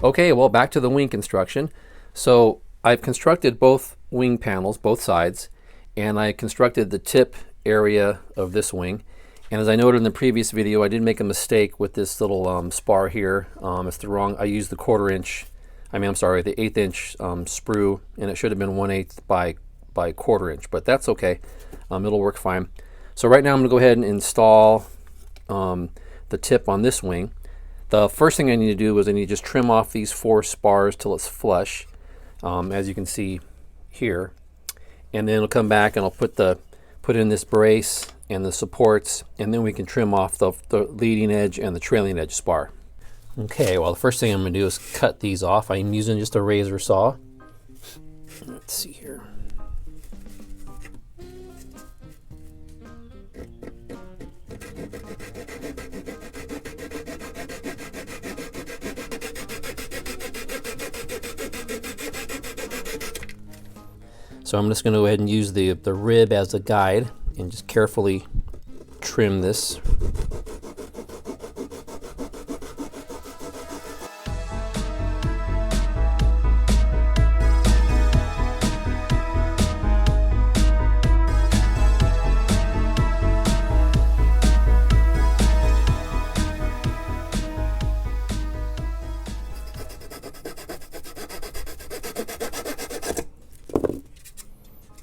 Okay, well, back to the wing construction. So I've constructed both wing panels, both sides, and I constructed the tip area of this wing. And as I noted in the previous video, I did make a mistake with this little spar here. It's the wrong, I used the the 1/8 inch sprue, and it should have been 1/8 by 1/4 inch, but that's okay. It'll work fine. So right now I'm gonna go ahead and install the tip on this wing. The first thing I need to do is I need to just trim off these 4 spars till it's flush, as you can see here. And then I'll come back and I'll put in this brace and the supports, and then we can trim off the leading edge and the trailing edge spar. Okay, well, the first thing I'm going to do is cut these off. I'm using just a razor saw. Let's see here. So I'm just going to go ahead and use the rib as a guide and just carefully trim this.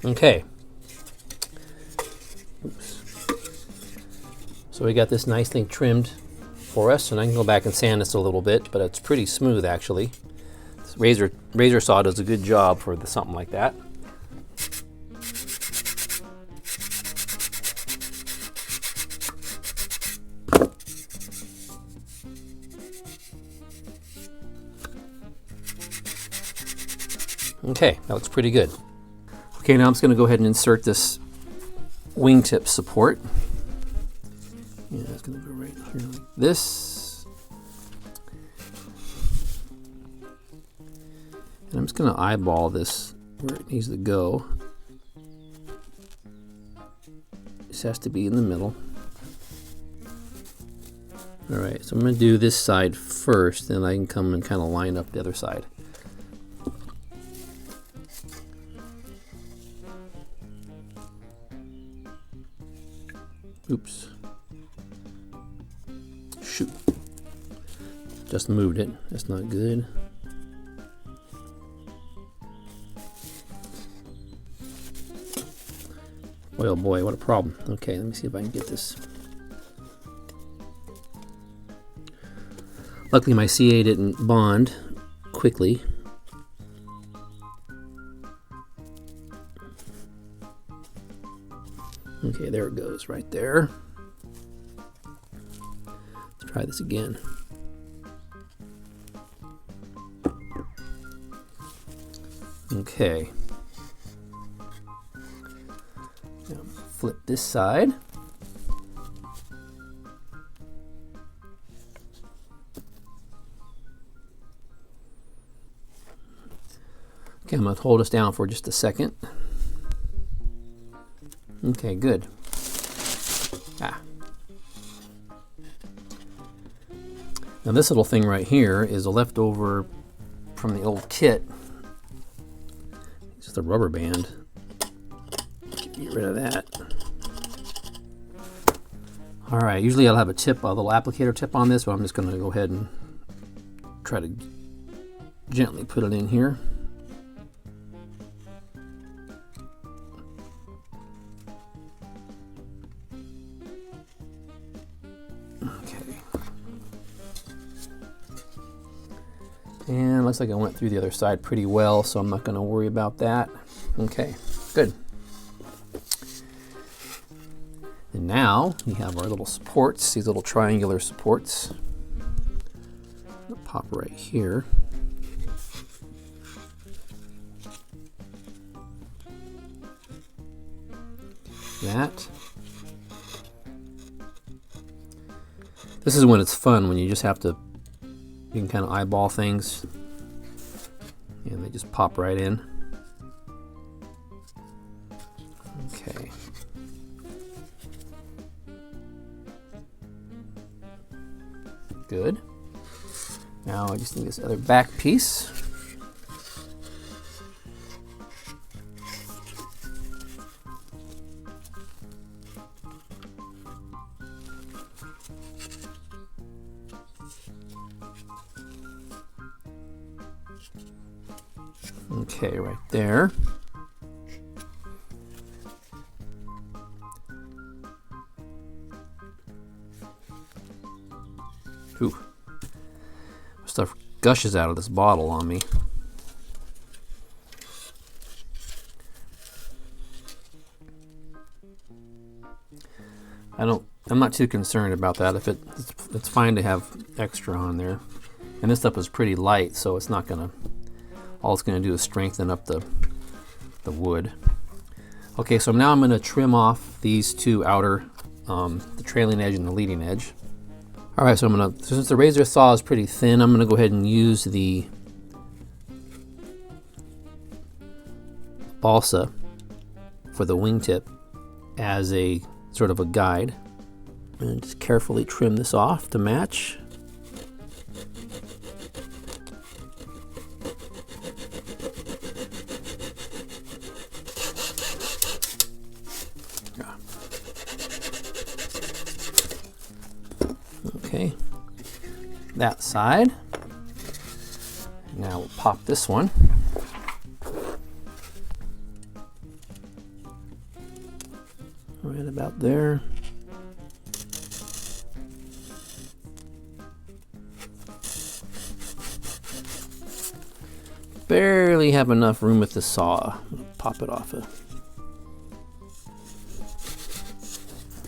Okay. Oops. So we got this nicely trimmed for us, and I can go back and sand this a little bit, but it's pretty smooth actually. This razor saw does a good job for something like that. Okay, that looks pretty good. Okay, now I'm just going to go ahead and insert this wingtip support. Yeah, it's going to go right here like this. And I'm just going to eyeball this where it needs to go. This has to be in the middle. All right, so I'm going to do this side first, then I can come and kind of line up the other side. Oops. Shoot. Just moved it. That's not good. Boy, oh boy, what a problem. Okay, let me see if I can get this. Luckily my CA didn't bond quickly. Okay, there it goes, right there. Let's try this again. Okay. Now flip this side. Okay, I'm going to hold this down for just a second. Okay, good. Now this little thing right here is a leftover from the old kit. It's just a rubber band. Get rid of that. All right, usually I'll have a little applicator tip on this, but I'm just going to go ahead and try to gently put it in here. And looks like I went through the other side pretty well, so I'm not going to worry about that. Okay, good. And now we have our little supports, these little triangular supports. They'll pop right here. That. This is when it's fun, when you just have to, you can kind of eyeball things and they just pop right in. Okay. Good. Now I just need this other back piece. Okay, right there. Ooh. Stuff gushes out of this bottle on me. I'm not too concerned about that. If it's fine to have extra on there. And this stuff is pretty light, so it's not gonna, all it's gonna do is strengthen up the wood. Okay, so now I'm gonna trim off these two outer, the trailing edge and the leading edge. All right, so since the razor saw is pretty thin, I'm gonna go ahead and use the balsa for the wingtip as a sort of a guide. And just carefully trim this off to match. Okay, that side. Now we'll pop this one. Right about there. Barely have enough room with the saw. Pop it off.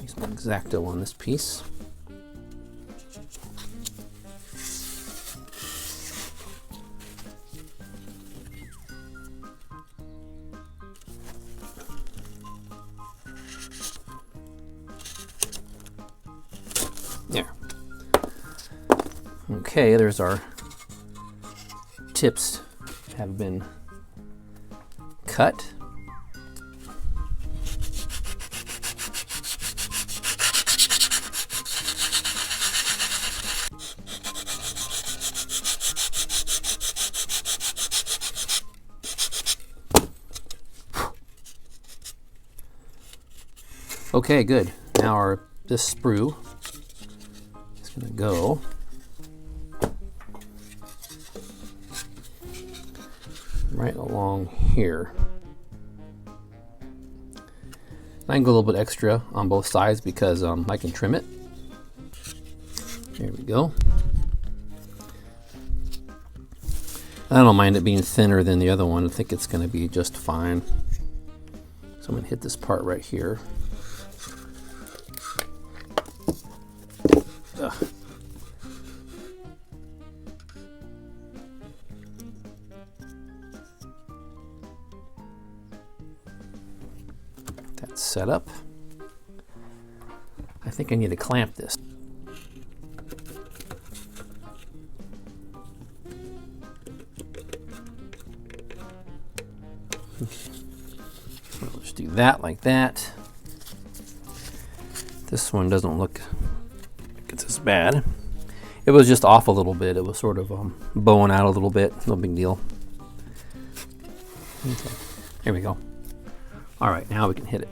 Use my X-Acto on this piece. There. Okay, there's our tips have been cut. Okay, good. Now this sprue is going to go right along here. I can go a little bit extra on both sides because I can trim it. There we go. I don't mind it being thinner than the other one. I think it's going to be just fine. So I'm going to hit this part right here. Ugh. That's set up. I think I need to clamp this. So let's do that like that. This one doesn't look like it's as bad. It was just off a little bit. It was sort of bowing out a little bit. No big deal. Okay, here we go. All right, now we can hit it.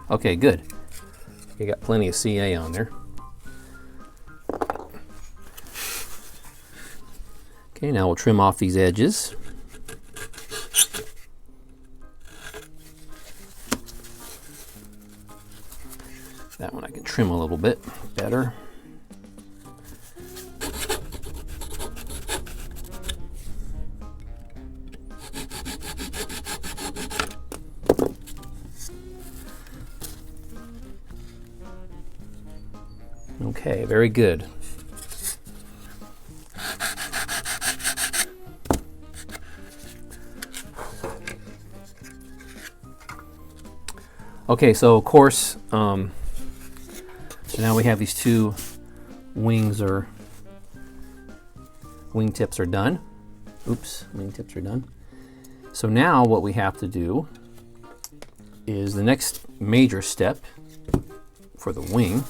Okay, good. You got plenty of CA on there. Okay, now we'll trim off these edges. That one I can trim a little bit better. Okay, very good. Okay, so of course, so now we have these two wingtips are done. Oops, wingtips are done. So now what we have to do is the next major step for the wing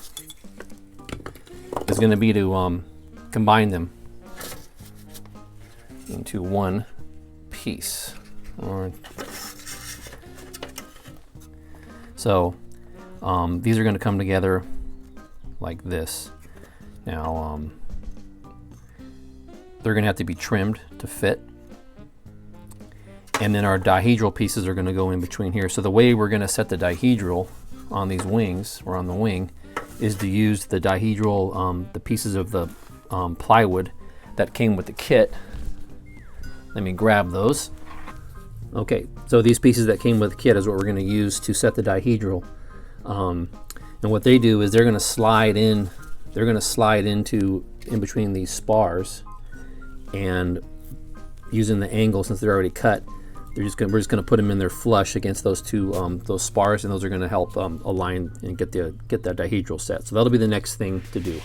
is going to be to combine them into one piece. So these are going to come together like this. Now they're going to have to be trimmed to fit, and then our dihedral pieces are going to go in between here. So the way we're going to set the dihedral on these wings, or on the wing, is to use the dihedral, the pieces of the plywood that came with the kit. Let me grab those. Okay, so these pieces that came with the kit is what we're going to use to set the dihedral. And what they do is they're going to slide in. They're going to slide into in between these spars, and using the angle, since they're already cut, we're just going to put them in there flush against those two those spars, and those are going to help align and get that dihedral set. So that'll be the next thing to do.